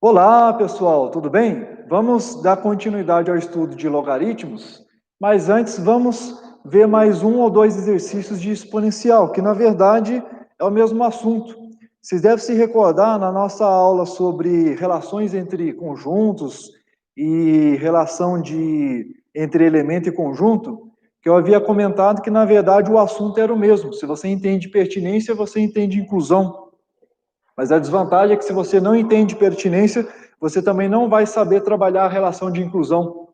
Olá, pessoal, tudo bem? Vamos dar continuidade ao estudo de logaritmos, mas antes vamos ver mais um ou dois exercícios de exponencial, que na verdade é o mesmo assunto. Vocês devem se recordar na nossa aula sobre relações entre conjuntos e relação entre elemento e conjunto, que eu havia comentado que na verdade o assunto era o mesmo. Se você entende pertinência, você entende inclusão. Mas a desvantagem é que se você não entende pertinência, você também não vai saber trabalhar a relação de inclusão.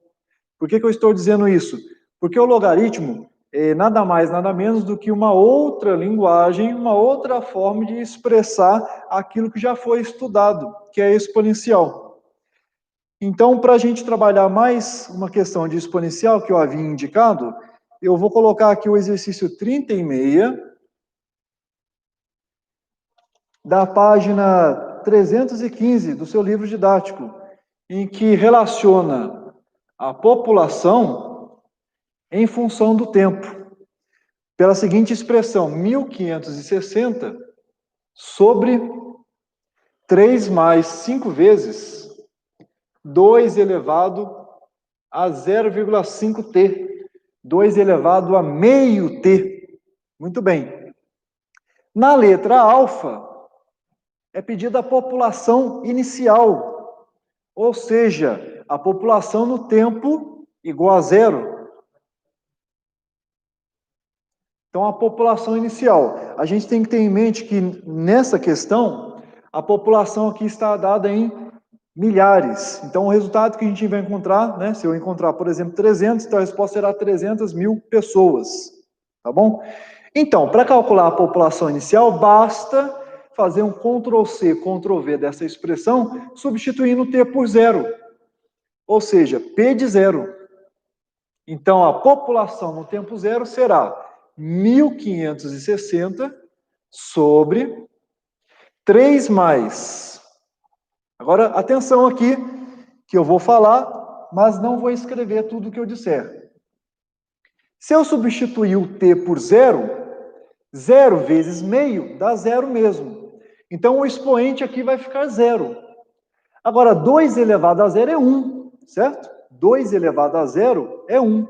Por que eu estou dizendo isso? Porque o logaritmo é nada mais, nada menos do que uma outra linguagem, uma outra forma de expressar aquilo que já foi estudado, que é exponencial. Então, para a gente trabalhar mais uma questão de exponencial que eu havia indicado, eu vou colocar aqui o exercício 36, da página 315 do seu livro didático, em que relaciona a população em função do tempo, pela seguinte expressão: 1560 sobre 3 mais 5 vezes 2 elevado a 0,5t, 2 elevado a meio t. Muito bem. Na letra alfa, é pedida a população inicial, ou seja, a população no tempo igual a zero. Então, a população inicial. A gente tem que ter em mente que, nessa questão, a população aqui está dada em milhares. Então, o resultado que a gente vai encontrar, né, se eu encontrar, por exemplo, 300, então a resposta será 300 mil pessoas. Tá bom? Então, para calcular a população inicial, basta fazer um Ctrl+C, Ctrl+V dessa expressão, substituindo t por zero. Ou seja, P de zero. Então, a população no tempo zero será 1560 sobre 3 mais. Agora, atenção aqui, que eu vou falar, mas não vou escrever tudo o que eu disser. Se eu substituir o t por zero, 0 vezes meio dá zero mesmo. Então, o expoente aqui vai ficar zero. Agora, 2 elevado a zero é 1, certo? 2 elevado a zero é 1.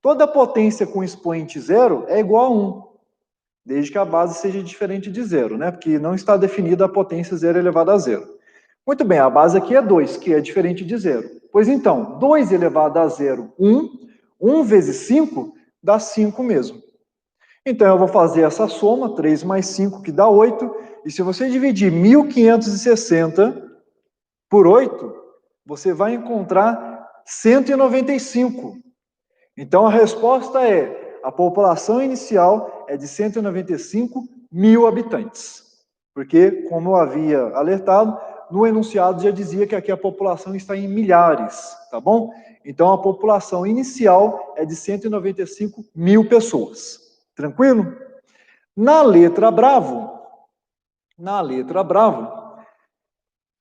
Toda potência com expoente zero é igual a 1, desde que a base seja diferente de zero, né? Porque não está definida a potência zero elevado a zero. Muito bem, a base aqui é 2, que é diferente de zero. Pois então, 2 elevado a zero, 1. 1 vezes 5 dá 5 mesmo. Então, eu vou fazer essa soma, 3 mais 5, que dá 8. E se você dividir 1560 por 8, você vai encontrar 195. Então, a resposta é: a população inicial é de 195 mil habitantes. Porque, como eu havia alertado, no enunciado já dizia que aqui a população está em milhares, tá bom? Então, a população inicial é de 195 mil pessoas. Tranquilo? Na letra bravo,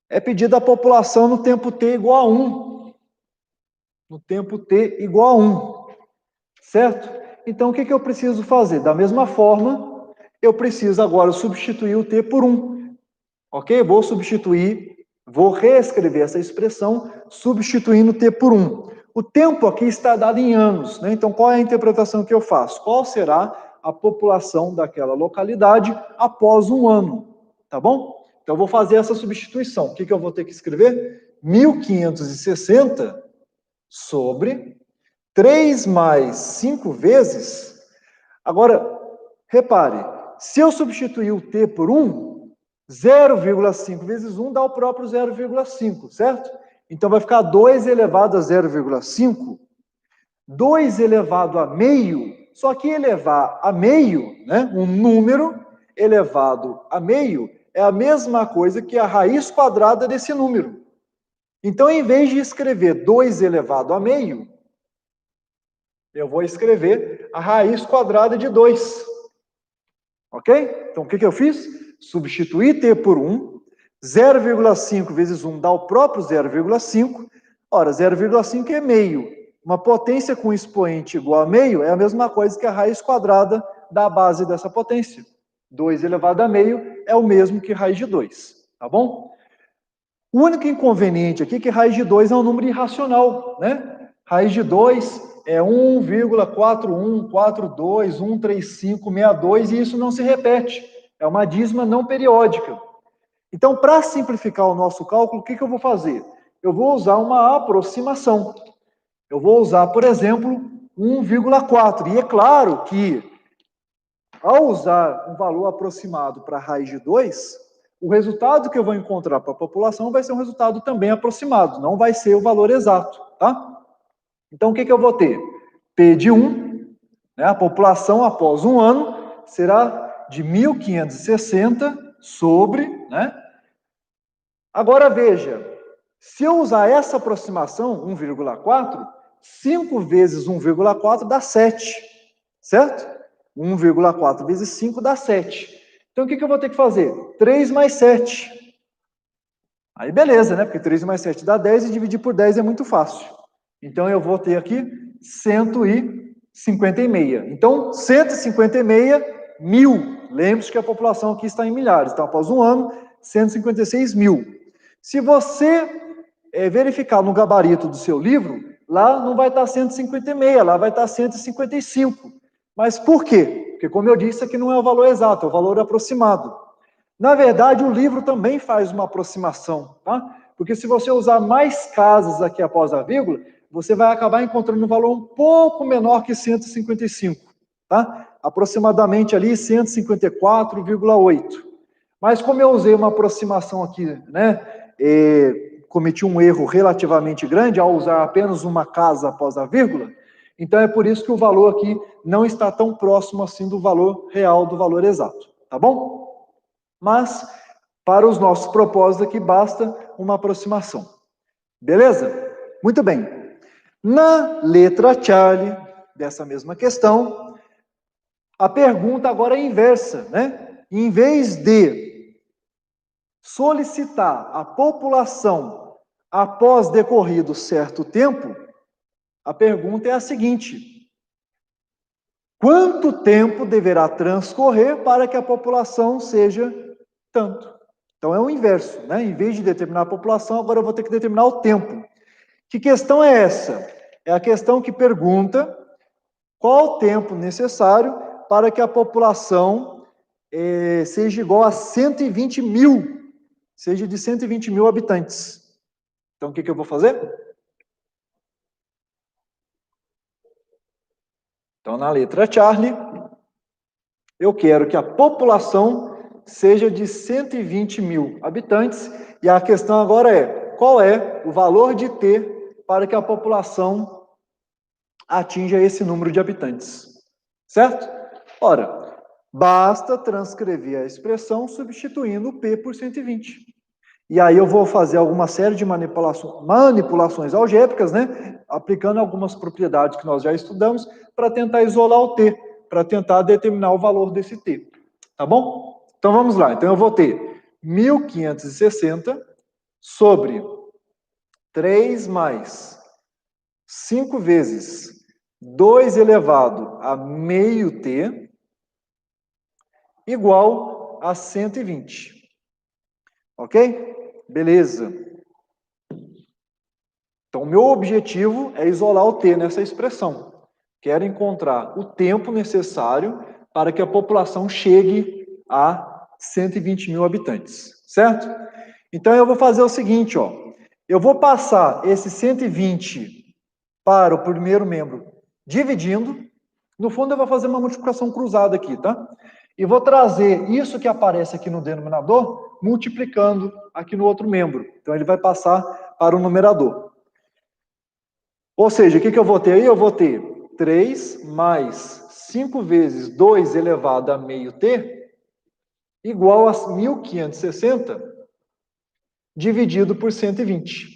é pedida a população no tempo t igual a 1. No tempo t igual a 1. Certo? Então, o que eu preciso fazer? Da mesma forma, eu preciso agora substituir o t por 1. Ok? Vou reescrever essa expressão substituindo t por 1. O tempo aqui está dado em anos, né? Então, qual é a interpretação que eu faço? Qual será a população daquela localidade após um ano? Tá bom? Então, eu vou fazer essa substituição. O que eu vou ter que escrever? 1560 sobre 3 mais 5 vezes. Agora, repare, se eu substituir o t por 1, 0,5 vezes 1 dá o próprio 0,5, certo? Então vai ficar 2 elevado a 0,5. 2 elevado a meio, só que elevar a meio, né, um número elevado a meio, é a mesma coisa que a raiz quadrada desse número. Então, em vez de escrever 2 elevado a meio, eu vou escrever a raiz quadrada de 2. Ok? Então, o que eu fiz? Substituir t por 1. 0,5 vezes 1 dá o próprio 0,5. Ora, 0,5 é meio. Uma potência com expoente igual a meio é a mesma coisa que a raiz quadrada da base dessa potência. 2 elevado a meio é o mesmo que raiz de 2. Tá bom? O único inconveniente aqui é que raiz de 2 é um número irracional, né? Raiz de 2 é 1,414213562 e isso não se repete. É uma dízima não periódica. Então, para simplificar o nosso cálculo, o que eu vou fazer? Eu vou usar uma aproximação. Eu vou usar, por exemplo, 1,4. E é claro que, ao usar um valor aproximado para a raiz de 2, o resultado que eu vou encontrar para a população vai ser um resultado também aproximado, não vai ser o valor exato, tá? Então, o que eu vou ter? P de 1, né, a população após um ano será de 1.560 sobre, né? Agora veja, se eu usar essa aproximação, 1,4, 5 vezes 1,4 dá 7, certo? 1,4 vezes 5 dá 7. Então, o que eu vou ter que fazer? 3 mais 7. Aí, beleza, né? Porque 3 mais 7 dá 10 e dividir por 10 é muito fácil. Então, eu vou ter aqui 156. Então, 156 mil. Lembre-se que a população aqui está em milhares. Então, após um ano, 156 mil. Se você verificar no gabarito do seu livro, lá não vai estar 156, lá vai estar 155. Mas por quê? Porque, como eu disse, aqui não é o valor exato, é o valor aproximado. Na verdade, o livro também faz uma aproximação, tá? Porque se você usar mais casas aqui após a vírgula, você vai acabar encontrando um valor um pouco menor que 155, tá? Aproximadamente ali 154,8. Mas como eu usei uma aproximação aqui, né, cometi um erro relativamente grande ao usar apenas uma casa após a vírgula, então é por isso que o valor aqui não está tão próximo assim do valor real, do valor exato, tá bom? Mas, para os nossos propósitos aqui, basta uma aproximação. Beleza? Muito bem. Na letra Charlie, dessa mesma questão, a pergunta agora é inversa, né? Em vez de solicitar a população após decorrido certo tempo, a pergunta é a seguinte: quanto tempo deverá transcorrer para que a população seja tanto? Então é o inverso, né? Em vez de determinar a população, agora eu vou ter que determinar o tempo. Que questão é essa? É a questão que pergunta qual o tempo necessário para que a população seja igual a 120 mil, seja de 120 mil habitantes. Então, o que eu vou fazer? Então, na letra Charlie, eu quero que a população seja de 120 mil habitantes, e a questão agora é, qual é o valor de T para que a população atinja esse número de habitantes, certo? Ora, basta transcrever a expressão substituindo o P por 120. E aí eu vou fazer alguma série de manipulações algébricas, né? Aplicando algumas propriedades que nós já estudamos para tentar isolar o T, para tentar determinar o valor desse T. Tá bom? Então vamos lá. Então eu vou ter 1560 sobre 3 mais 5 vezes 2 elevado a meio T igual a 120. Ok? Beleza. Então, o meu objetivo é isolar o T nessa expressão. Quero encontrar o tempo necessário para que a população chegue a 120 mil habitantes, certo? Então, eu vou fazer o seguinte, ó. Eu vou passar esse 120 para o primeiro membro dividindo. No fundo, eu vou fazer uma multiplicação cruzada aqui, tá? E vou trazer isso que aparece aqui no denominador, multiplicando aqui no outro membro. Então, ele vai passar para o numerador. Ou seja, o que eu vou ter aí? Eu vou ter 3 mais 5 vezes 2 elevado a meio T igual a 1560 dividido por 120.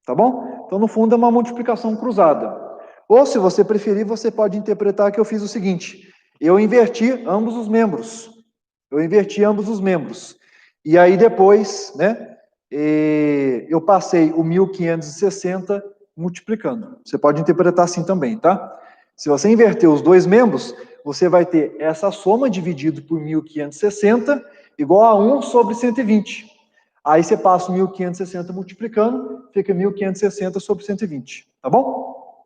Tá bom? Então, no fundo, é uma multiplicação cruzada. Ou, se você preferir, você pode interpretar que eu fiz o seguinte: eu inverti ambos os membros. E aí, depois, né, eu passei o 1560 multiplicando. Você pode interpretar assim também, tá? Se você inverter os dois membros, você vai ter essa soma dividido por 1560 igual a 1 sobre 120. Aí você passa o 1560 multiplicando, fica 1560 sobre 120, tá bom?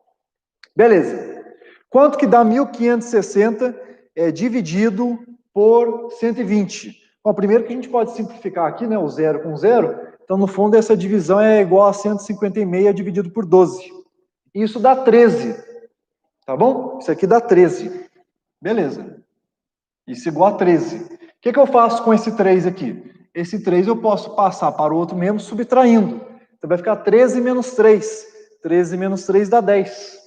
Beleza. Quanto que dá 1560 dividido por 120? Bom, primeiro que a gente pode simplificar aqui, né, o 0 com 0. Então, no fundo, essa divisão é igual a 156 dividido por 12. Isso dá 13, tá bom? Isso aqui dá 13. Beleza. Isso igual a 13. O que eu faço com esse 3 aqui? Esse 3 eu posso passar para o outro membro subtraindo. Então, vai ficar 13 menos 3. 13 menos 3 dá 10.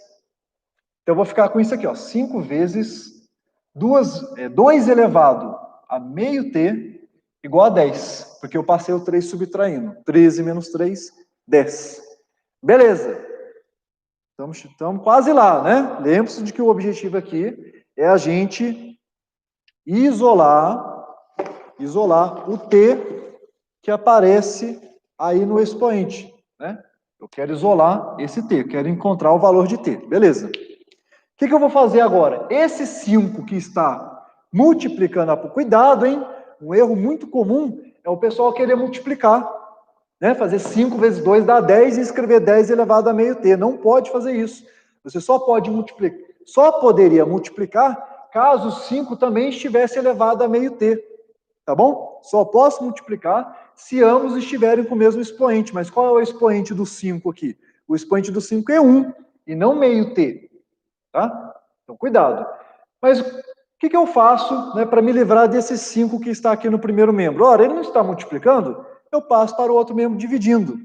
Então, eu vou ficar com isso aqui, ó, 5 vezes 2 elevado a meio t igual a 10, porque eu passei o 3 subtraindo. 13 menos 3, 10. Beleza. Estamos quase lá, né? Lembre-se de que o objetivo aqui é a gente isolar o t que aparece aí no expoente, né? Eu quero isolar esse t, eu quero encontrar o valor de t. Beleza. O que eu vou fazer agora? Esse 5 que está multiplicando, cuidado, hein? Um erro muito comum é o pessoal querer multiplicar, né? Fazer 5 vezes 2 dá 10 e escrever 10 elevado a meio t. Não pode fazer isso. Você só pode multiplicar, só poderia multiplicar caso o 5 também estivesse elevado a meio t. Tá bom? Só posso multiplicar se ambos estiverem com o mesmo expoente. Mas qual é o expoente do 5 aqui? O expoente do 5 é 1 e não meio t. Tá? Então, cuidado. Mas o que eu faço, né, para me livrar desse 5 que está aqui no primeiro membro? Ora, ele não está multiplicando, eu passo para o outro membro dividindo.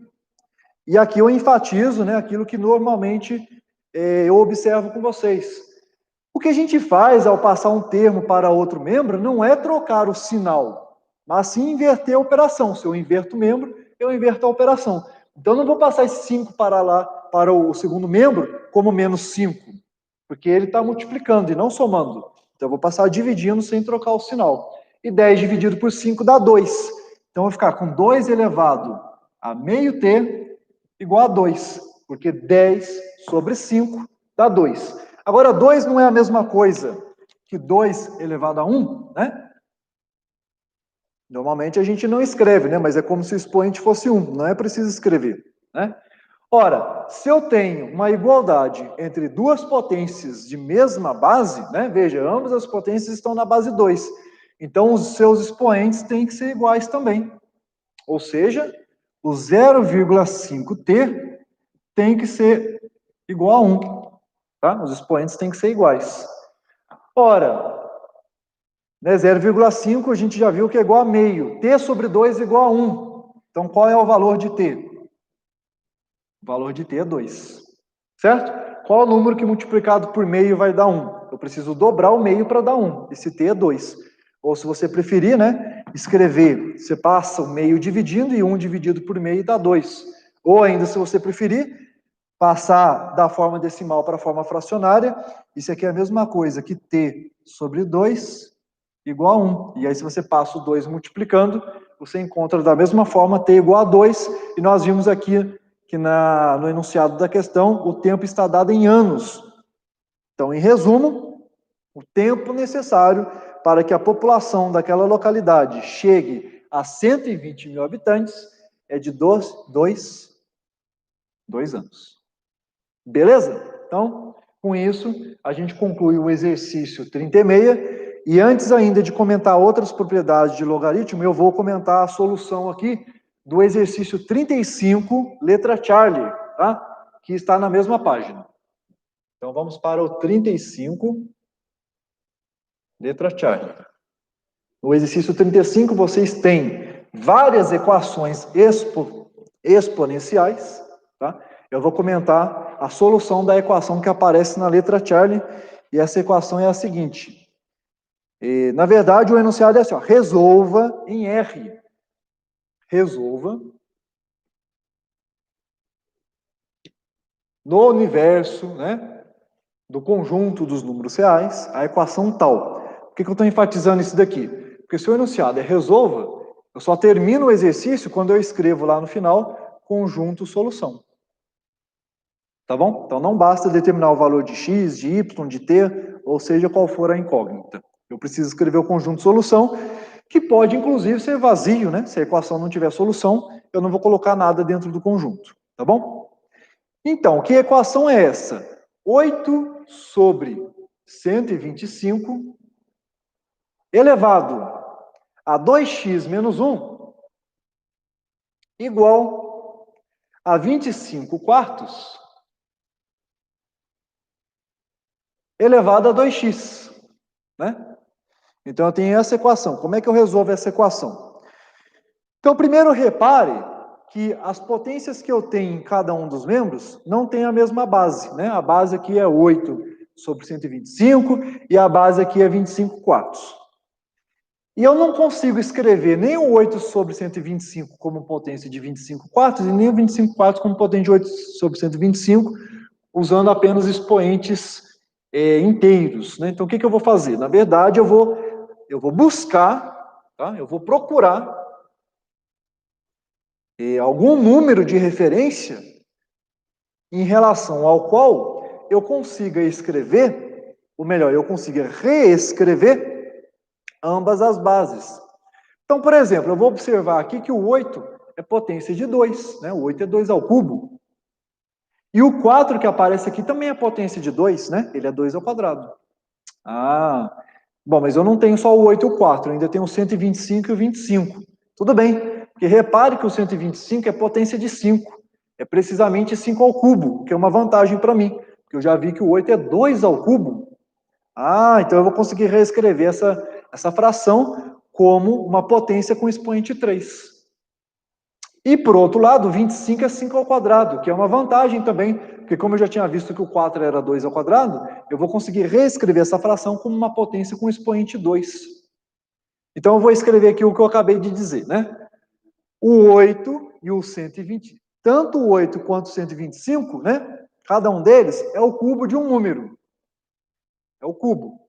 E aqui eu enfatizo, né, aquilo que normalmente eu observo com vocês. O que a gente faz ao passar um termo para outro membro não é trocar o sinal, mas sim inverter a operação. Se eu inverto o membro, eu inverto a operação. Então, eu não vou passar esse 5 para lá, para o segundo membro, como menos 5, porque ele está multiplicando e não somando. Então, eu vou passar dividindo sem trocar o sinal. E 10 dividido por 5 dá 2. Então, eu vou ficar com 2 elevado a meio t igual a 2, porque 10 sobre 5 dá 2. Agora, 2 não é a mesma coisa que 2 elevado a 1, né? Normalmente a gente não escreve, né? Mas é como se o expoente fosse 1, não é preciso escrever, né? Ora, se eu tenho uma igualdade entre duas potências de mesma base, né? Veja, ambas as potências estão na base 2. Então, os seus expoentes têm que ser iguais também. Ou seja, o 0,5t tem que ser igual a 1. Tá? Os expoentes têm que ser iguais. Ora, né, 0,5 a gente já viu que é igual a meio. T sobre 2 é igual a 1. Então, qual é o valor de T? O valor de T é 2. Certo? Qual o número que multiplicado por meio vai dar 1? Eu preciso dobrar o meio para dar 1. Esse T é 2. Ou se você preferir, né, escrever, você passa o meio dividindo e 1 dividido por meio dá 2. Ou ainda, se você preferir, passar da forma decimal para a forma fracionária, isso aqui é a mesma coisa que t sobre 2 igual a 1. E aí, se você passa o 2 multiplicando, você encontra da mesma forma t igual a 2, e nós vimos aqui que no enunciado da questão, o tempo está dado em anos. Então, em resumo, o tempo necessário para que a população daquela localidade chegue a 120 mil habitantes é de 2 anos. Beleza? Então, com isso, a gente conclui o exercício 36. E antes ainda de comentar outras propriedades de logaritmo, eu vou comentar a solução aqui do exercício 35, letra Charlie, tá? Que está na mesma página. Então, vamos para o 35, letra Charlie. No exercício 35, vocês têm várias equações exponenciais, tá? Eu vou comentar a solução da equação que aparece na letra Charlie, e essa equação é a seguinte. Na verdade, o enunciado é assim, ó, resolva em R. Resolva no universo, né, do conjunto dos números reais, a equação tal. Por que eu estou enfatizando isso daqui? Porque se o enunciado é resolva, eu só termino o exercício quando eu escrevo lá no final, conjunto solução. Tá bom? Então não basta determinar o valor de x, de y, de t, ou seja, qual for a incógnita. Eu preciso escrever o conjunto solução, que pode, inclusive, ser vazio, né? Se a equação não tiver solução, eu não vou colocar nada dentro do conjunto, tá bom? Então, que equação é essa? 8 sobre 125 elevado a 2x menos 1 igual a 25 quartos elevado a 2x, né? Então, eu tenho essa equação. Como é que eu resolvo essa equação? Então, primeiro repare que as potências que eu tenho em cada um dos membros não têm a mesma base, né? A base aqui é 8 sobre 125 e a base aqui é 25 quartos. E eu não consigo escrever nem o 8 sobre 125 como potência de 25 quartos e nem o 25 quartos como potência de 8 sobre 125, usando apenas expoentes inteiros, né? Então, o que eu vou fazer? Na verdade, eu vou buscar, tá? Eu vou procurar algum número de referência em relação ao qual eu consiga escrever, ou melhor, eu consiga reescrever ambas as bases. Então, por exemplo, eu vou observar aqui que o 8 é potência de 2, né? O 8 é 2 ao cubo. E o 4 que aparece aqui também é potência de 2, né? Ele é 2 ao quadrado. Ah, bom, mas eu não tenho só o 8 e o 4, eu ainda tenho o 125 e o 25. Tudo bem, porque repare que o 125 é potência de 5. É precisamente 5 ao cubo, que é uma vantagem para mim, porque eu já vi que o 8 é 2 ao cubo. Ah, então eu vou conseguir reescrever essa fração como uma potência com expoente 3. E, por outro lado, 25 é 5 ao quadrado, que é uma vantagem também, porque como eu já tinha visto que o 4 era 2 ao quadrado, eu vou conseguir reescrever essa fração como uma potência com expoente 2. Então, eu vou escrever aqui o que eu acabei de dizer, né? O 8 e o 120. Tanto o 8 quanto o 125, né? Cada um deles é o cubo de um número. É o cubo.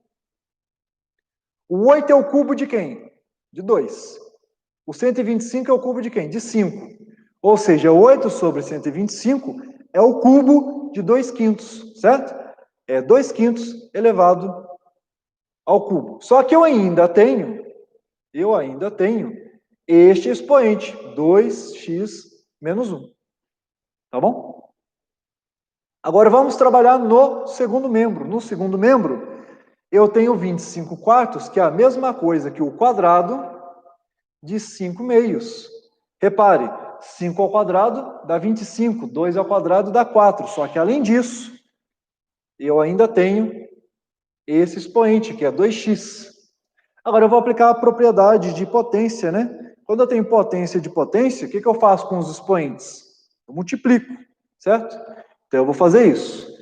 O 8 é o cubo de quem? De 2. O 125 é o cubo de quem? De 5. Ou seja, 8 sobre 125 é o cubo de 2 quintos, certo? É 2 quintos elevado ao cubo. Só que eu ainda tenho este expoente, 2x menos 1. Tá bom? Agora vamos trabalhar no segundo membro. No segundo membro, eu tenho 25 quartos, que é a mesma coisa que o quadrado de 5 meios. Repare, 5 ao quadrado dá 25, 2 ao quadrado dá 4. Só que além disso, eu ainda tenho esse expoente, que é 2x. Agora eu vou aplicar a propriedade de potência, né? Quando eu tenho potência de potência, o que eu faço com os expoentes? Eu multiplico, certo? Então eu vou fazer isso.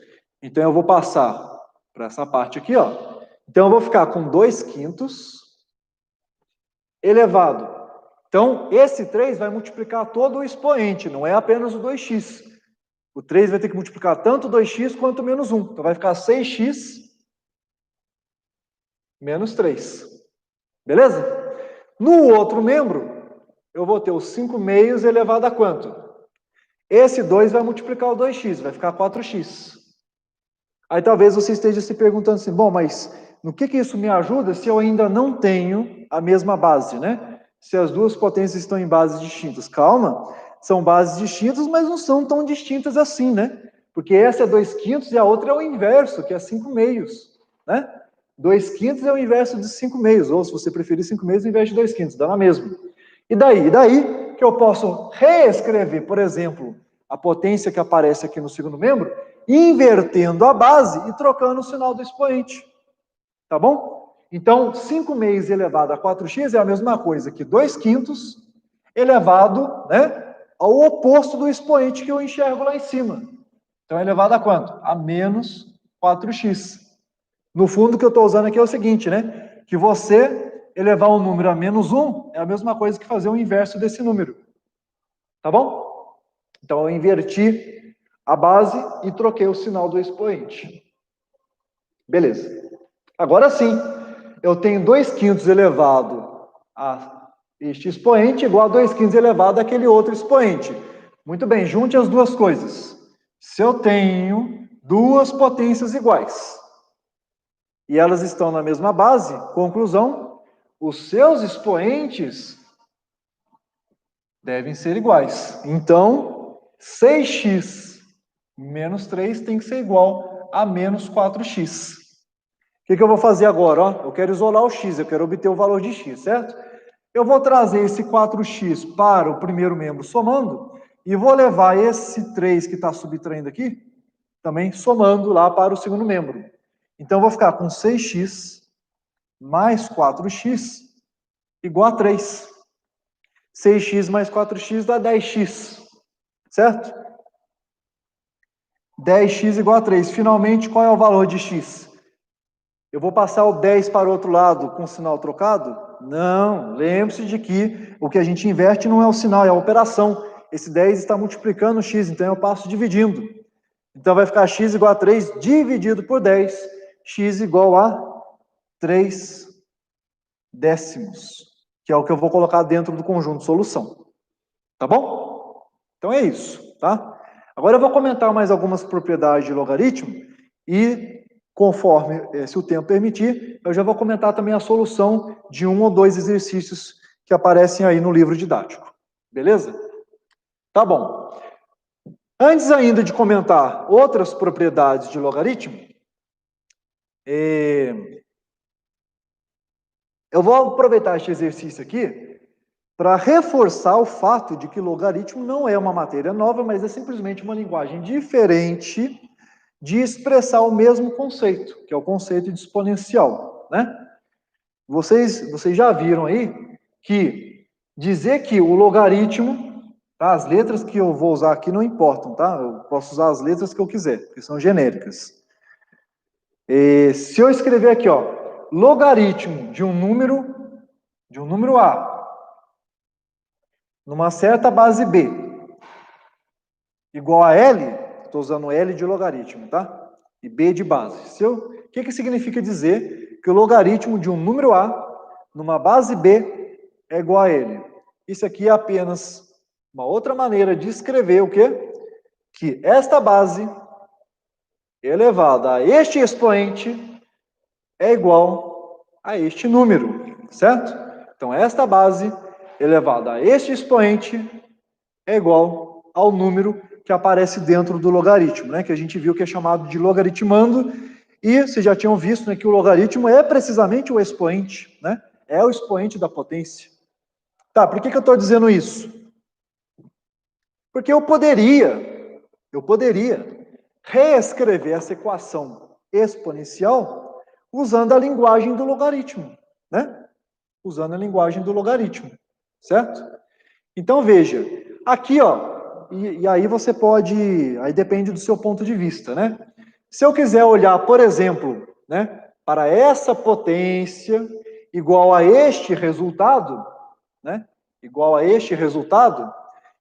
Então eu vou passar para essa parte aqui, ó. Então eu vou ficar com 2 quintos elevado. Então esse 3 vai multiplicar todo o expoente, não é apenas o 2x. O 3 vai ter que multiplicar tanto 2x quanto menos 1. Então vai ficar 6x menos 3. Beleza? No outro membro, eu vou ter os 5 meios elevado a quanto? Esse 2 vai multiplicar o 2x, vai ficar 4x. Aí talvez você esteja se perguntando assim, bom, mas no que isso me ajuda se eu ainda não tenho a mesma base, né? Se as duas potências estão em bases distintas. Calma, são bases distintas, mas não são tão distintas assim, né? Porque essa é 2 quintos e a outra é o inverso, que é 5 meios, né? 2 quintos é o inverso de 5 meios, ou se você preferir 5 meios, o inverso de 2 quintos, dá na mesma. E daí que eu posso reescrever, por exemplo, a potência que aparece aqui no segundo membro, invertendo a base e trocando o sinal do expoente. Tá bom? Então, 5 meios elevado a 4x é a mesma coisa que 2 quintos elevado, né, ao oposto do expoente que eu enxergo lá em cima. Então, elevado a quanto? A menos 4x. No fundo, o que eu estou usando aqui é o seguinte, né? Que você elevar um número a menos 1 é a mesma coisa que fazer o inverso desse número. Tá bom? Então, eu inverti a base e troquei o sinal do expoente. Beleza. Agora sim, eu tenho 2 quintos elevado a este expoente igual a 2 quintos elevado àquele outro expoente. Muito bem, junte as duas coisas. Se eu tenho duas potências iguais e elas estão na mesma base, conclusão, os seus expoentes devem ser iguais. Então, 6x menos 3 tem que ser igual a menos 4x. O que eu vou fazer agora? Ó? Eu quero isolar o x, eu quero obter o valor de x, certo? Eu vou trazer esse 4x para o primeiro membro somando e vou levar esse 3 que está subtraindo aqui, também somando lá para o segundo membro. Então, eu vou ficar com 6x mais 4x igual a 3. 6x mais 4x dá 10x, certo? 10x igual a 3. Finalmente, qual é o valor de x? Eu vou passar o 10 para o outro lado com o sinal trocado? Não, lembre-se de que o que a gente inverte não é o sinal, é a operação. Esse 10 está multiplicando o x, então eu passo dividindo. Então vai ficar x igual a 3 dividido por 10, x igual a 3 décimos, que é o que eu vou colocar dentro do conjunto solução. Tá bom? Então é isso, tá? Agora eu vou comentar mais algumas propriedades de logaritmo e, conforme, se o tempo permitir, eu já vou comentar também a solução de um ou dois exercícios que aparecem aí no livro didático. Beleza? Tá bom. Antes ainda de comentar outras propriedades de logaritmo, eu vou aproveitar este exercício aqui para reforçar o fato de que logaritmo não é uma matéria nova, mas é simplesmente uma linguagem diferente de expressar o mesmo conceito, que é o conceito de exponencial, né? Vocês já viram aí que dizer que o logaritmo, tá? As letras que eu vou usar aqui não importam, tá? Eu posso usar as letras que eu quiser, porque são genéricas. Se eu escrever aqui, ó, logaritmo de um número A, numa certa base B, igual a L, estou usando L de logaritmo, tá? E B de base. O que significa dizer que o logaritmo de um número A, numa base B, é igual a L? Isso aqui é apenas uma outra maneira de escrever o quê? Que esta base elevada a este expoente é igual a este número, certo? Então, esta base elevada a este expoente é igual ao número que aparece dentro do logaritmo, né? Que a gente viu que é chamado de logaritmando, e vocês já tinham visto, né, que o logaritmo é precisamente o expoente, né? É o expoente da potência. Tá, por que eu estou dizendo isso? Porque eu poderia reescrever essa equação exponencial usando a linguagem do logaritmo, né? Usando a linguagem do logaritmo, certo? Então, veja, aqui, ó, e aí você pode, aí depende do seu ponto de vista, né? Se eu quiser olhar, por exemplo, né, para essa potência igual a este resultado, né? Igual a este resultado,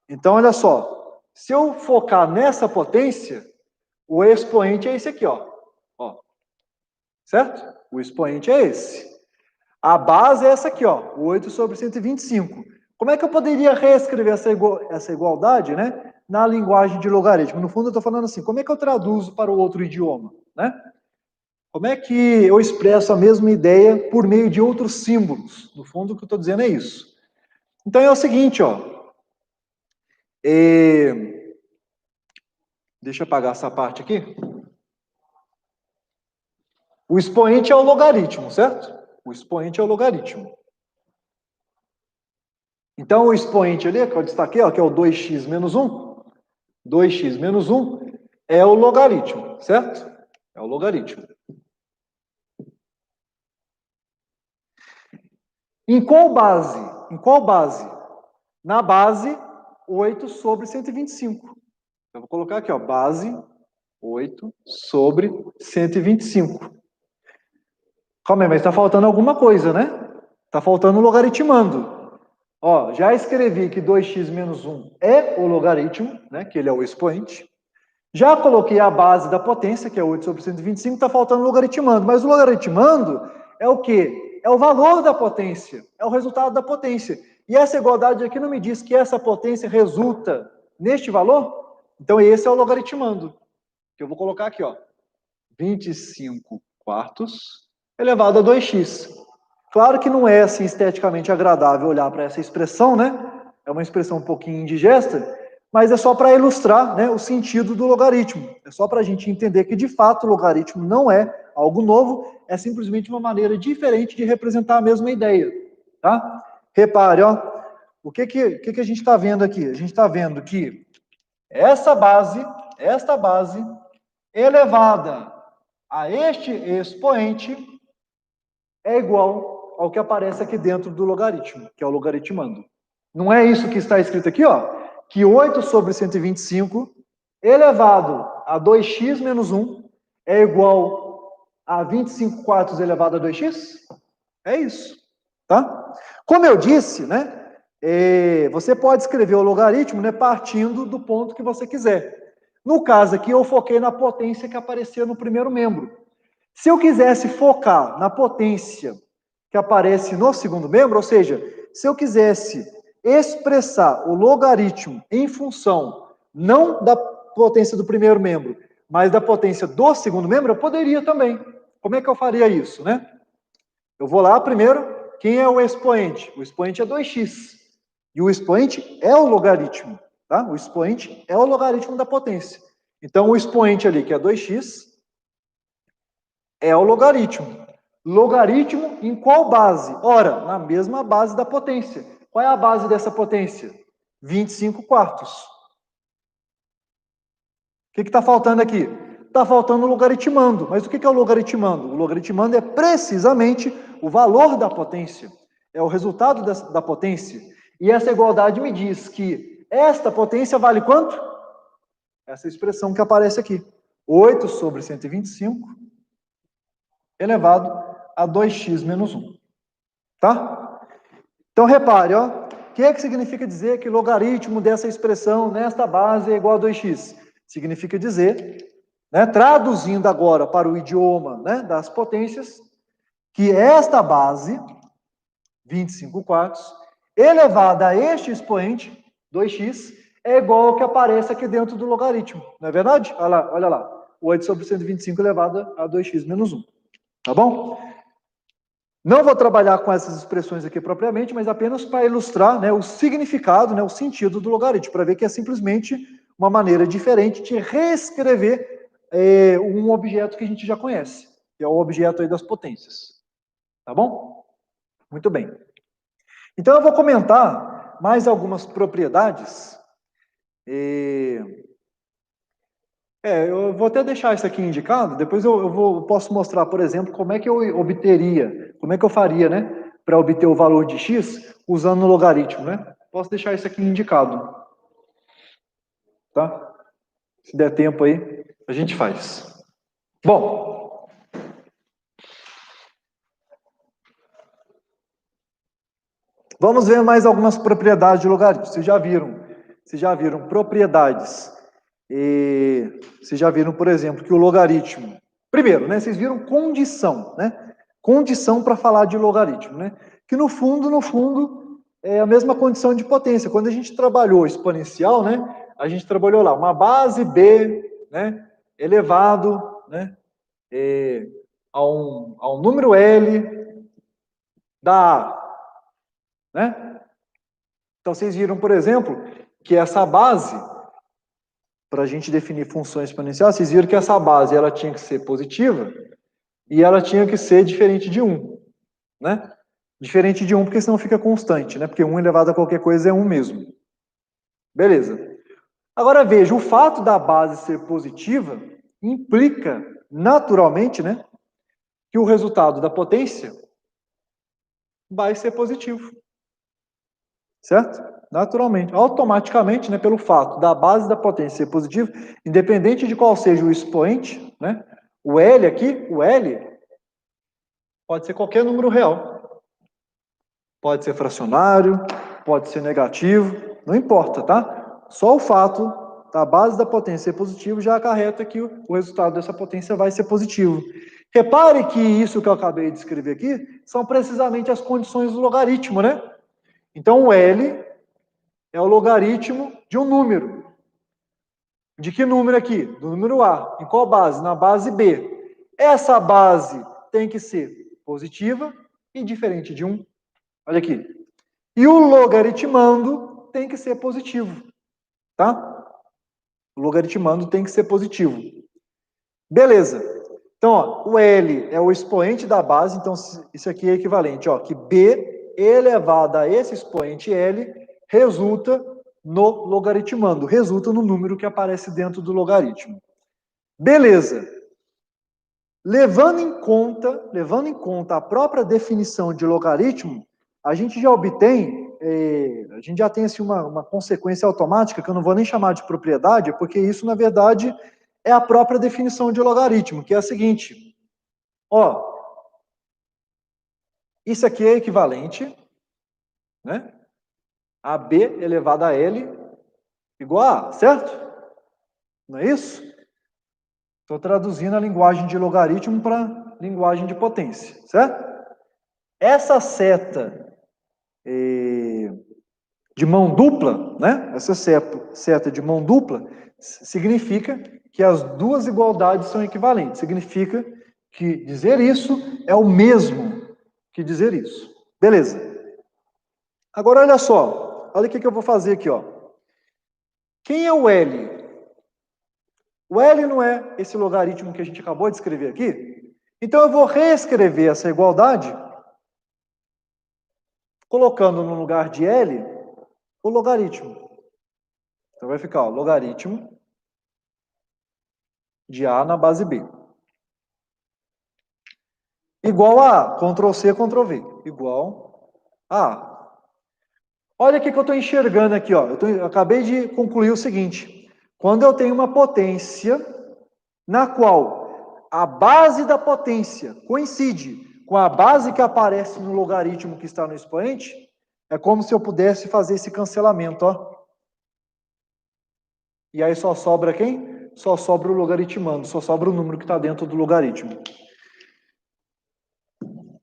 então, olha só, se eu focar nessa potência, o expoente é esse aqui, ó. Certo? O expoente é esse. A base é essa aqui, ó, 8 sobre 125. Como é que eu poderia reescrever essa igualdade, né, na linguagem de logaritmo? No fundo, eu estou falando assim, como é que eu traduzo para o outro idioma, né? Como é que eu expresso a mesma ideia por meio de outros símbolos? No fundo, o que eu estou dizendo é isso. Então, é o seguinte, ó. Deixa eu apagar essa parte aqui. O expoente é o logaritmo, certo? O expoente é o logaritmo. Então, o expoente ali, que eu destaquei, ó, que é o 2x menos 1, 2x menos 1 é o logaritmo, certo? É o logaritmo. Em qual base? Em qual base? Na base 8 sobre 125. Eu vou colocar aqui, ó, base 8 sobre 125. Calma aí, mas está faltando alguma coisa, né? Está faltando o logaritmando. Ó, já escrevi que 2x menos 1 é o logaritmo, né? Que ele é o expoente. Já coloquei a base da potência, que é 8 sobre 125, está faltando logaritmando. Mas o logaritmando é o quê? É o valor da potência, é o resultado da potência. E essa igualdade aqui não me diz que essa potência resulta neste valor? Então esse é o logaritmando, que eu vou colocar aqui, ó. 25 quartos elevado a 2x. Claro que não é assim esteticamente agradável olhar para essa expressão, né? É uma expressão um pouquinho indigesta, mas é só para ilustrar, né, o sentido do logaritmo. É só para a gente entender que, de fato, o logaritmo não é algo novo, é simplesmente uma maneira diferente de representar a mesma ideia, tá? Repare, ó, o que a gente está vendo aqui? A gente está vendo que esta base elevada a este expoente é igual ao que aparece aqui dentro do logaritmo, que é o logaritmando. Não é isso que está escrito aqui, ó? Que 8 sobre 125 elevado a 2x menos 1 é igual a 25 quartos elevado a 2x? É isso, tá? Como eu disse, né? Você pode escrever o logaritmo, né, partindo do ponto que você quiser. No caso aqui, eu foquei na potência que aparecia no primeiro membro. Se eu quisesse focar na potência que aparece no segundo membro, ou seja, se eu quisesse expressar o logaritmo em função não da potência do primeiro membro, mas da potência do segundo membro, eu poderia também. Como é que eu faria isso, né? Eu vou lá primeiro, quem é o expoente? O expoente é 2x. E o expoente é o logaritmo, tá? O expoente é o logaritmo da potência. Então, o expoente ali, que é 2x, é o logaritmo. Logaritmo em qual base? Ora, na mesma base da potência. Qual é a base dessa potência? 25 quartos. O que está faltando aqui? Está faltando o logaritmando. Mas o que é o logaritmando? O logaritmando é precisamente o valor da potência. É o resultado da potência. E essa igualdade me diz que esta potência vale quanto? Essa expressão que aparece aqui. 8 sobre 125 elevado a 2x menos 1. Tá? Então, repare, ó. O que significa dizer que logaritmo dessa expressão nesta base é igual a 2x? Significa dizer, né, traduzindo agora para o idioma, né, das potências, que esta base, 25 quartos, elevada a este expoente, 2x, é igual ao que aparece aqui dentro do logaritmo. Não é verdade? Olha lá. 8 sobre 125 elevado a 2x menos 1. Tá bom? Não vou trabalhar com essas expressões aqui propriamente, mas apenas para ilustrar, né, o significado, né, o sentido do logaritmo, para ver que é simplesmente uma maneira diferente de reescrever um objeto que a gente já conhece, que é o objeto aí das potências. Tá bom? Muito bem. Então eu vou comentar mais algumas propriedades. Eu vou até deixar isso aqui indicado, depois eu posso mostrar, por exemplo, como é que eu obteria, como é que eu faria, né, para obter o valor de x usando o logaritmo, né? Posso deixar isso aqui indicado, tá? Se der tempo aí, a gente faz. Bom, vamos ver mais algumas propriedades de logaritmo. Vocês já viram propriedades. Vocês já viram, por exemplo, que o logaritmo... Primeiro, né, vocês viram condição, né? Condição para falar de logaritmo, né? Que no fundo, é a mesma condição de potência. Quando a gente trabalhou exponencial, né? A gente trabalhou lá uma base b, né? Elevado, né? A um número L da A, né? Então, vocês viram, por exemplo, que essa base, para a gente definir função exponencial, vocês viram que essa base ela tinha que ser positiva e ela tinha que ser diferente de 1, né? Diferente de 1 porque senão fica constante, né? Porque 1 elevado a qualquer coisa é 1 mesmo. Beleza. Agora veja, o fato da base ser positiva implica naturalmente, né, que o resultado da potência vai ser positivo. Certo? Naturalmente, automaticamente, né, pelo fato da base da potência ser positiva, independente de qual seja o expoente, né, o L aqui, o L pode ser qualquer número real. Pode ser fracionário, pode ser negativo, não importa, tá? Só o fato da base da potência ser positivo já acarreta que o resultado dessa potência vai ser positivo. Repare que isso que eu acabei de escrever aqui são precisamente as condições do logaritmo, né? Então, o L é o logaritmo de um número. De que número aqui? Do número A. Em qual base? Na base B. Essa base tem que ser positiva e diferente de 1. Olha aqui. E o logaritmando tem que ser positivo, tá? O logaritmando tem que ser positivo. Beleza. Então, ó, o L é o expoente da base, então isso aqui é equivalente, ó, que B elevado a esse expoente L resulta no logaritmando, resulta no número que aparece dentro do logaritmo. Beleza. Levando em conta a própria definição de logaritmo, a gente já obtém, a gente já tem assim, uma consequência automática, que eu não vou nem chamar de propriedade, porque isso, na verdade, é a própria definição de logaritmo, que é a seguinte, ó, isso aqui é equivalente, né, a B elevado a L igual a A, certo? Não é isso? Estou traduzindo a linguagem de logaritmo para linguagem de potência, certo? Essa seta de mão dupla, né? Essa seta de mão dupla significa que as duas igualdades são equivalentes. Significa que dizer isso é o mesmo que dizer isso. Beleza. Agora olha só, olha o que eu vou fazer aqui, ó. Quem é o L? O L não é esse logaritmo que a gente acabou de escrever aqui? Então eu vou reescrever essa igualdade colocando no lugar de L o logaritmo. Então vai ficar, ó, logaritmo de A na base B. Igual a Ctrl+C, Ctrl+V. Igual a. Olha o que eu estou enxergando aqui, ó. Eu acabei de concluir o seguinte. Quando eu tenho uma potência na qual a base da potência coincide com a base que aparece no logaritmo que está no expoente, é como se eu pudesse fazer esse cancelamento, ó. E aí só sobra quem? Só sobra o logaritmando, só sobra o número que está dentro do logaritmo.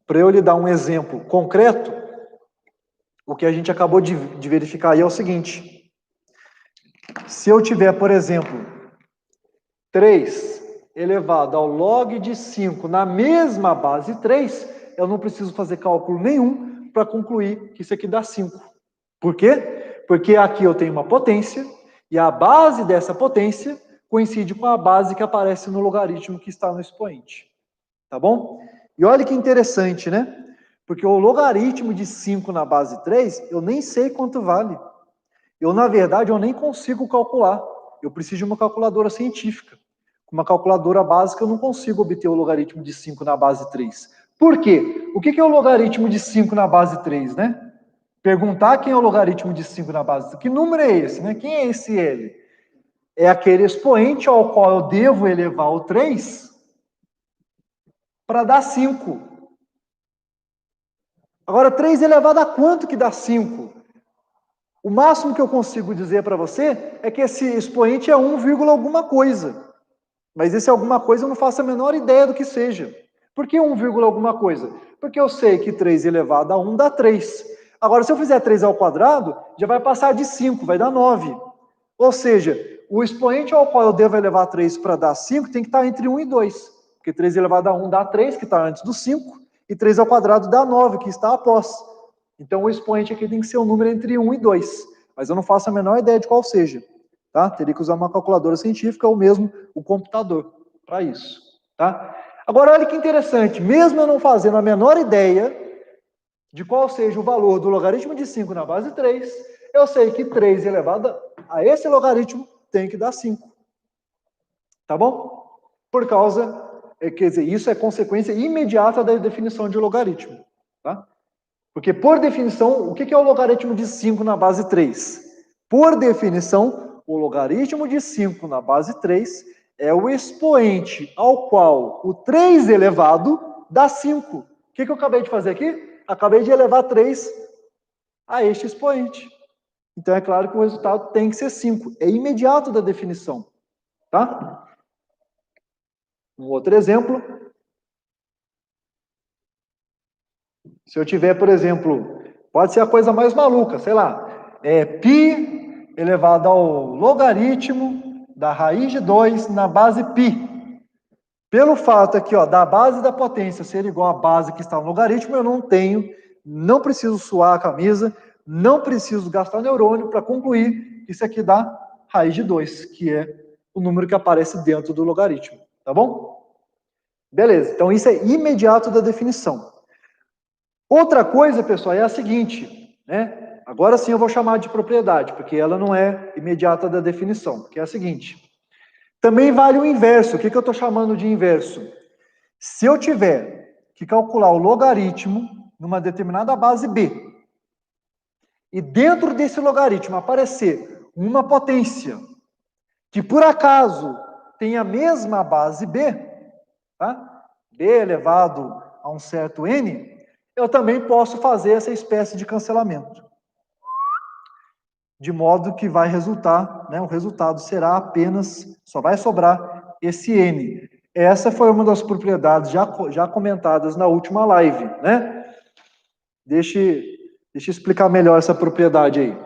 Para eu lhe dar um exemplo concreto, o que a gente acabou de verificar aí é o seguinte. Se eu tiver, por exemplo, 3 elevado ao log de 5 na mesma base 3, eu não preciso fazer cálculo nenhum para concluir que isso aqui dá 5. Por quê? Porque aqui eu tenho uma potência e a base dessa potência coincide com a base que aparece no logaritmo que está no expoente. Tá bom? E olha que interessante, né? Porque o logaritmo de 5 na base 3, eu nem sei quanto vale. Na verdade, eu nem consigo calcular. Eu preciso de uma calculadora científica. Com uma calculadora básica, eu não consigo obter o logaritmo de 5 na base 3. Por quê? O que é o logaritmo de 5 na base 3, né? Perguntar quem é o logaritmo de 5 na base 3. Que número é esse, né? Quem é esse L? É aquele expoente ao qual eu devo elevar o 3 para dar 5. Agora, 3 elevado a quanto que dá 5? O máximo que eu consigo dizer para você é que esse expoente é 1, alguma coisa. Mas esse alguma coisa eu não faço a menor ideia do que seja. Por que 1, alguma coisa? Porque eu sei que 3 elevado a 1 dá 3. Agora, se eu fizer 3 ao quadrado, já vai passar de 5, vai dar 9. Ou seja, o expoente ao qual eu devo elevar 3 para dar 5 tem que estar entre 1 e 2. Porque 3 elevado a 1 dá 3, que está antes do 5, e 3 ao quadrado dá 9, que está após. Então, o expoente aqui tem que ser um número entre 1 e 2. Mas eu não faço a menor ideia de qual seja. Tá? Teria que usar uma calculadora científica ou mesmo o computador para isso. Tá? Agora, olha que interessante. Mesmo eu não fazendo a menor ideia de qual seja o valor do logaritmo de 5 na base 3, eu sei que 3 elevado a esse logaritmo tem que dar 5. Tá bom? Por causa, quer dizer, isso é consequência imediata da definição de logaritmo. Tá? Porque, por definição, o que é o logaritmo de 5 na base 3? Por definição, o logaritmo de 5 na base 3 é o expoente ao qual o 3 elevado dá 5. O que eu acabei de fazer aqui? Acabei de elevar 3 a este expoente. Então, é claro que o resultado tem que ser 5. É imediato da definição. Tá? Um outro exemplo. Se eu tiver, por exemplo, pode ser a coisa mais maluca, sei lá, π elevado ao logaritmo da raiz de 2 na base π. Pelo fato aqui, ó, da base da potência ser igual à base que está no logaritmo, eu não preciso suar a camisa, não preciso gastar neurônio para concluir que isso aqui dá raiz de 2, que é o número que aparece dentro do logaritmo, tá bom? Beleza, então isso é imediato da definição. Outra coisa, pessoal, é a seguinte, né? Agora sim eu vou chamar de propriedade, porque ela não é imediata da definição, que é a seguinte. Também vale o inverso. O que eu estou chamando de inverso? Se eu tiver que calcular o logaritmo numa determinada base B, e dentro desse logaritmo aparecer uma potência que por acaso tem a mesma base B, tá? B elevado a um certo n, eu também posso fazer essa espécie de cancelamento. De modo que vai resultar, né, o resultado será apenas, só vai sobrar esse n. Essa foi uma das propriedades já comentadas na última live, né? Deixa eu explicar melhor essa propriedade aí.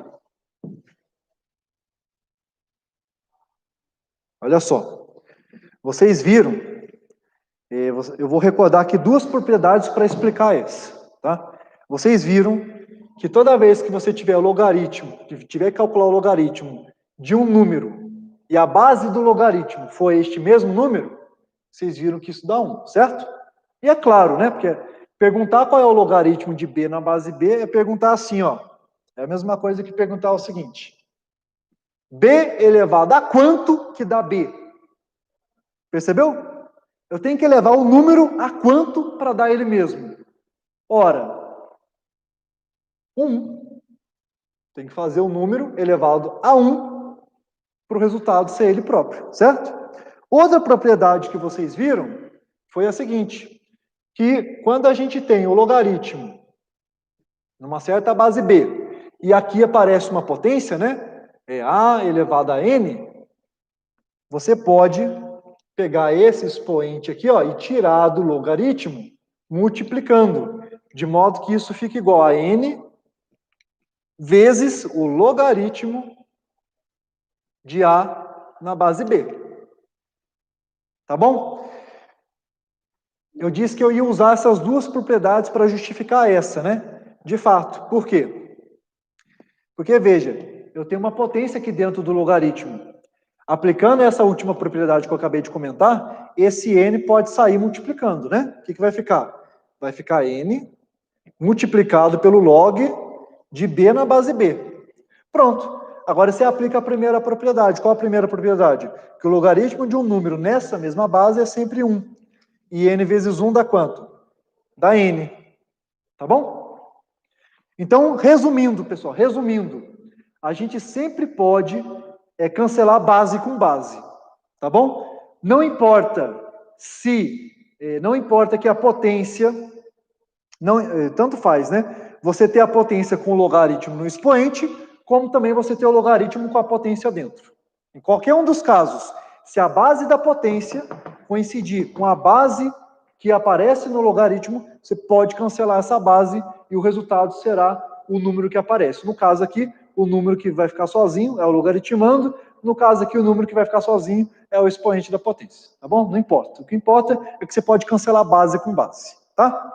Olha só. Vocês viram, eu vou recordar aqui duas propriedades para explicar essa, tá? Vocês viram que toda vez que você tiver o logaritmo, que tiver que calcular o logaritmo de um número, e a base do logaritmo for este mesmo número, vocês viram que isso dá 1, certo? E é claro, né? Porque perguntar qual é o logaritmo de B na base B é perguntar assim, ó. É a mesma coisa que perguntar o seguinte. B elevado a quanto que dá B? Percebeu? Eu tenho que elevar o número a quanto para dar ele mesmo? Ora, 1. Tem que fazer o número elevado a 1 para o resultado ser ele próprio, certo? Outra propriedade que vocês viram foi a seguinte, que quando a gente tem o logaritmo numa certa base B, e aqui aparece uma potência, né? É A elevado a N, você pode pegar esse expoente aqui, ó, e tirar do logaritmo, multiplicando, de modo que isso fique igual a N vezes o logaritmo de A na base B. Tá bom? Eu disse que eu ia usar essas duas propriedades para justificar essa, né? De fato. Por quê? Porque, veja, eu tenho uma potência aqui dentro do logaritmo. Aplicando essa última propriedade que eu acabei de comentar, esse n pode sair multiplicando, né? O que vai ficar? Vai ficar n multiplicado pelo log de b na base b. Pronto. Agora você aplica a primeira propriedade. Qual a primeira propriedade? Que o logaritmo de um número nessa mesma base é sempre 1. E n vezes 1 dá quanto? Dá n. Tá bom? Então, resumindo, pessoal, a gente sempre pode cancelar base com base. Tá bom? Não importa que a potência, tanto faz, né? Você ter a potência com o logaritmo no expoente, como também você ter o logaritmo com a potência dentro. Em qualquer um dos casos, se a base da potência coincidir com a base que aparece no logaritmo, você pode cancelar essa base e o resultado será o número que aparece. No caso aqui, o número que vai ficar sozinho é o logaritmando, no caso aqui, o número que vai ficar sozinho é o expoente da potência, tá bom? Não importa. O que importa é que você pode cancelar base com base, tá?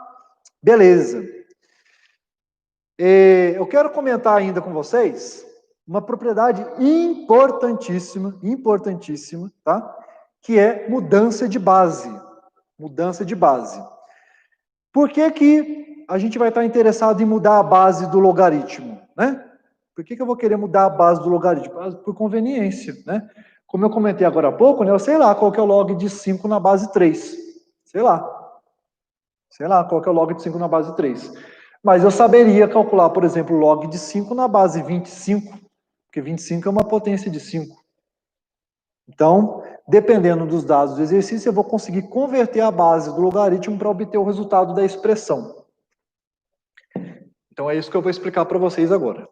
Beleza. Eu quero comentar ainda com vocês uma propriedade importantíssima, tá? Que é mudança de base. Mudança de base. Por que a gente vai estar interessado em mudar a base do logaritmo, né? Por que eu vou querer mudar a base do logaritmo? Por conveniência, né? Como eu comentei agora há pouco, né? Eu sei lá qual que é o log de 5 na base 3. Sei lá. Sei lá qual que é o log de 5 na base 3. Mas eu saberia calcular, por exemplo, o log de 5 na base 25, porque 25 é uma potência de 5. Então, dependendo dos dados do exercício, eu vou conseguir converter a base do logaritmo para obter o resultado da expressão. Então, é isso que eu vou explicar para vocês agora.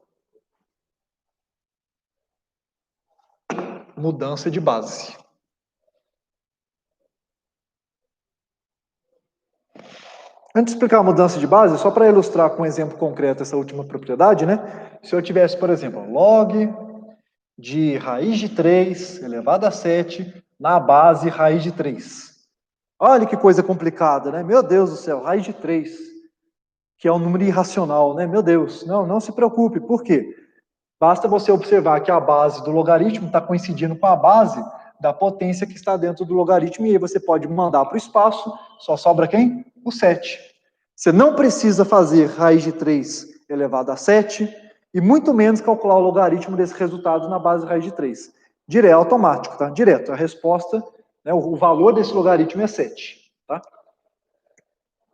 Mudança de base. Antes de explicar a mudança de base, só para ilustrar com um exemplo concreto essa última propriedade, né? Se eu tivesse, por exemplo, log de raiz de 3 elevado a 7 na base raiz de 3. Olha que coisa complicada, né? Meu Deus do céu, raiz de 3, que é um número irracional, né? Meu Deus, não se preocupe. Por quê? Basta você observar que a base do logaritmo está coincidindo com a base da potência que está dentro do logaritmo, e aí você pode mandar para o espaço, só sobra quem? O 7. Você não precisa fazer raiz de 3 elevado a 7, e muito menos calcular o logaritmo desse resultado na base de raiz de 3. Direto, é automático, tá? Direto. A resposta, né, o valor desse logaritmo é 7. Tá?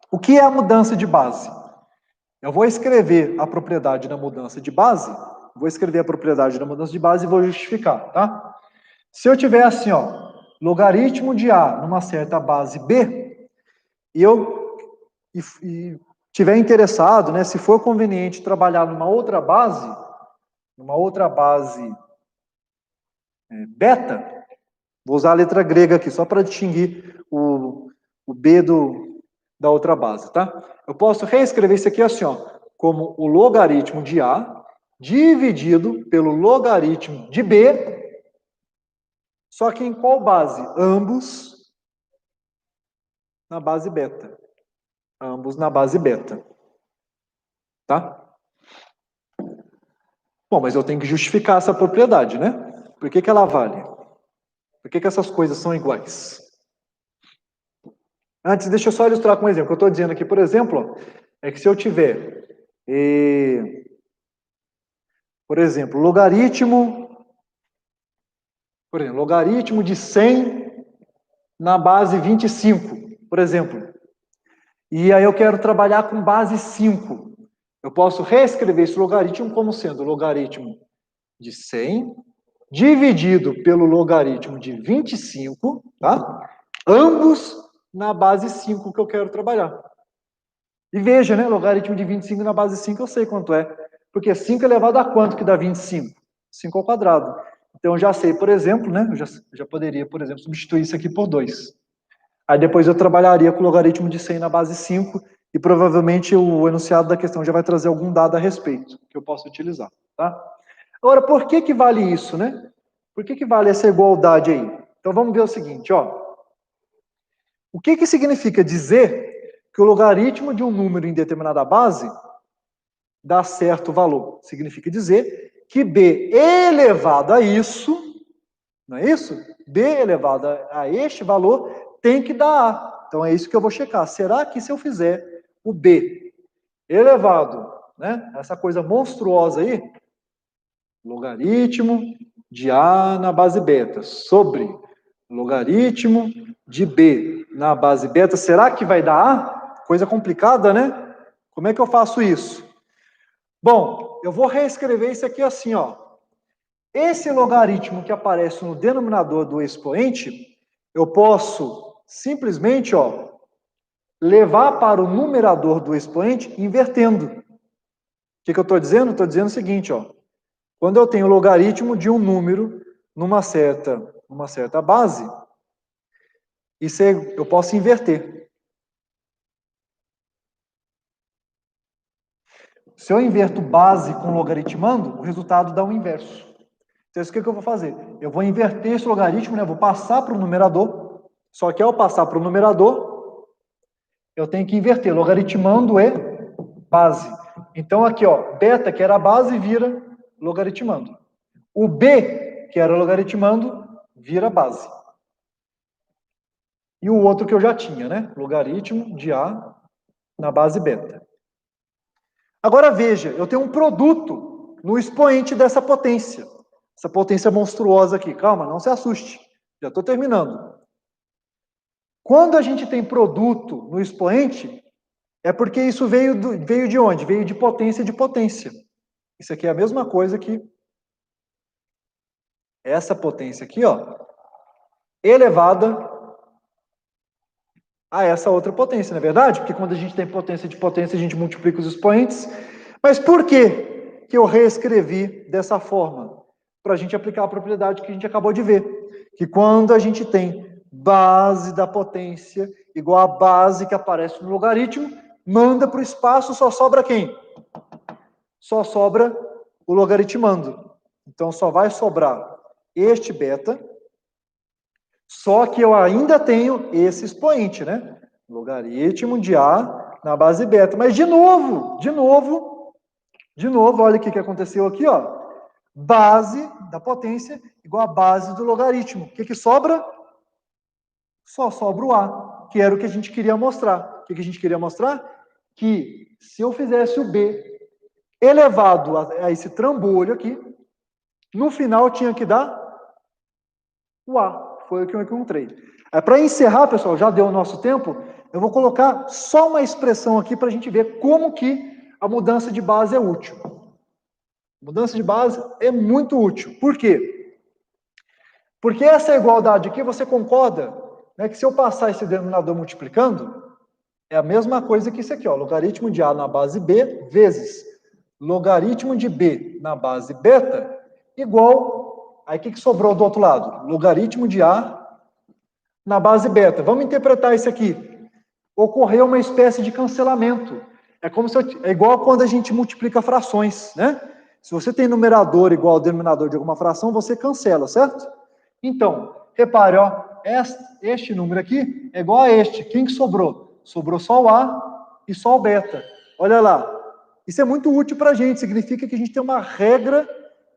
O que é a mudança de base? Eu vou escrever a propriedade da mudança de base, vou escrever a propriedade da mudança de base e vou justificar, tá? Se eu tiver assim, ó, logaritmo de A numa certa base B, e tiver interessado, né, se for conveniente trabalhar numa outra base beta, vou usar a letra grega aqui, só para distinguir o B da outra base, tá? Eu posso reescrever isso aqui assim, ó, como o logaritmo de A dividido pelo logaritmo de B, só que em qual base? Ambos na base beta. Ambos na base beta. Tá? Bom, mas eu tenho que justificar essa propriedade, né? Por que ela vale? Por que essas coisas são iguais? Antes, deixa eu só ilustrar com um exemplo. O que eu estou dizendo aqui, por exemplo, é que se eu tiver, por exemplo, logaritmo de 100 na base 25, por exemplo. E aí eu quero trabalhar com base 5. Eu posso reescrever esse logaritmo como sendo logaritmo de 100 dividido pelo logaritmo de 25, tá? Ambos na base 5 que eu quero trabalhar. E veja, né? Logaritmo de 25 na base 5 eu sei quanto é. Porque 5 elevado a quanto que dá 25? 5 ao quadrado. Então eu já sei, por exemplo, né? Eu já poderia, por exemplo, substituir isso aqui por 2. Aí depois eu trabalharia com o logaritmo de 100 na base 5 e provavelmente o enunciado da questão já vai trazer algum dado a respeito que eu possa utilizar, tá? Agora, por que vale isso, né? Por que vale essa igualdade aí? Então vamos ver o seguinte, ó. O que significa dizer que o logaritmo de um número em determinada base dá certo valor? Significa dizer que b elevado a isso, não é isso? B elevado a este valor tem que dar A. Então é isso que eu vou checar. Será que se eu fizer o B elevado, né, essa coisa monstruosa aí, logaritmo de A na base beta sobre logaritmo de B na base beta, será que vai dar A? Coisa complicada, né? Como é que eu faço isso? Bom, eu vou reescrever isso aqui assim, ó. Esse logaritmo que aparece no denominador do expoente, eu posso simplesmente, ó, levar para o numerador do expoente invertendo. O que eu estou dizendo? Estou dizendo o seguinte, ó. Quando eu tenho logaritmo de um número numa certa base, eu posso inverter. Se eu inverto base com logaritmando, o resultado dá o inverso. Então, isso que eu vou fazer? Eu vou inverter esse logaritmo, né? Vou passar para o numerador, só que ao passar para o numerador, eu tenho que inverter. Logaritmando é base. Então, aqui, ó, beta, que era a base, vira logaritmando. O B, que era logaritmando, vira base. E o outro que eu já tinha, né? Logaritmo de A na base beta. Agora veja, eu tenho um produto no expoente dessa potência. Essa potência monstruosa aqui. Calma, não se assuste. Já estou terminando. Quando a gente tem produto no expoente, é porque isso veio de onde? Veio de potência de potência. Isso aqui é a mesma coisa que essa potência aqui, ó, elevada a essa outra potência, não é verdade? Porque quando a gente tem potência de potência, a gente multiplica os expoentes. Mas por que eu reescrevi dessa forma? Para a gente aplicar a propriedade que a gente acabou de ver. Que quando a gente tem base da potência igual à base que aparece no logaritmo, manda para o espaço, só sobra quem? Só sobra o logaritmando. Então só vai sobrar este beta Só que eu ainda tenho esse expoente, né? Logaritmo de A na base beta. Mas de novo, olha o que aconteceu aqui, ó. Base da potência igual a base do logaritmo. O que sobra? Só sobra o A, que era o que a gente queria mostrar. O que a gente queria mostrar? Que se eu fizesse o B elevado a esse trambolho aqui, no final tinha que dar o A. Foi o que eu encontrei. Para encerrar, pessoal, já deu o nosso tempo, eu vou colocar só uma expressão aqui para a gente ver como que a mudança de base é útil. Mudança de base é muito útil. Por quê? Porque essa igualdade aqui, você concorda, né, que se eu passar esse denominador multiplicando, é a mesma coisa que isso aqui, ó, logaritmo de A na base B vezes logaritmo de B na base beta igual, aí o que sobrou do outro lado? Logaritmo de A na base beta. Vamos interpretar isso aqui. Ocorreu uma espécie de cancelamento. É como se é igual quando a gente multiplica frações, né? Se você tem numerador igual ao denominador de alguma fração, você cancela, certo? Então, repare, ó, este número aqui é igual a este. Quem que sobrou? Sobrou só o A e só o beta. Olha lá. Isso é muito útil para a gente. Significa que a gente tem uma regra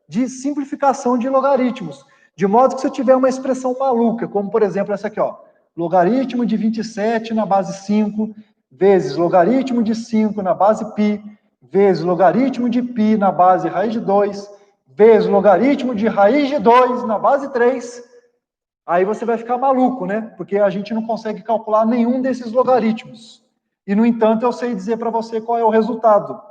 de simplificação de logaritmos. De modo que se eu tiver uma expressão maluca, como por exemplo essa aqui, ó, logaritmo de 27 na base 5, vezes logaritmo de 5 na base π, vezes logaritmo de π na base raiz de 2, vezes logaritmo de raiz de 2 na base 3, aí você vai ficar maluco, né? Porque a gente não consegue calcular nenhum desses logaritmos. E, no entanto, eu sei dizer para você qual é o resultado.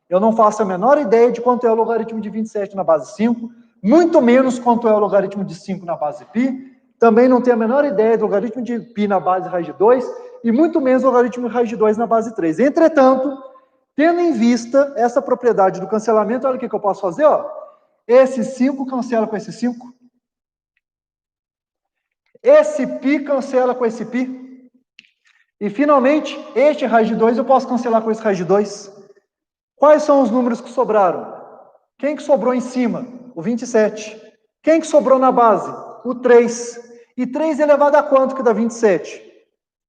Eu não faço a menor ideia de quanto é o logaritmo de 27 na base 5, muito menos quanto é o logaritmo de 5 na base π, também não tenho a menor ideia do logaritmo de π na base raiz de 2, e muito menos o logaritmo de raiz de 2 na base 3. Entretanto, tendo em vista essa propriedade do cancelamento, olha o que eu posso fazer, ó. Esse 5 cancela com esse 5. Esse π cancela com esse π. E, finalmente, este raiz de 2 eu posso cancelar com esse raiz de 2. Quais são os números que sobraram? Quem que sobrou em cima? O 27. Quem que sobrou na base? O 3. E 3 elevado a quanto que dá 27?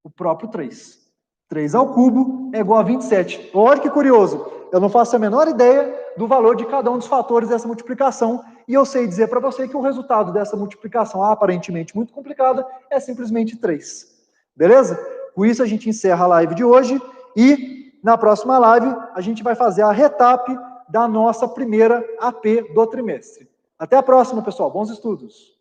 O próprio 3. 3 ao cubo é igual a 27. Olha que curioso. Eu não faço a menor ideia do valor de cada um dos fatores dessa multiplicação, e eu sei dizer para você que o resultado dessa multiplicação aparentemente muito complicada é simplesmente 3. Beleza? Com isso a gente encerra a live de hoje, e na próxima live a gente vai fazer a retap da nossa primeira AP do trimestre. Até a próxima, pessoal. Bons estudos!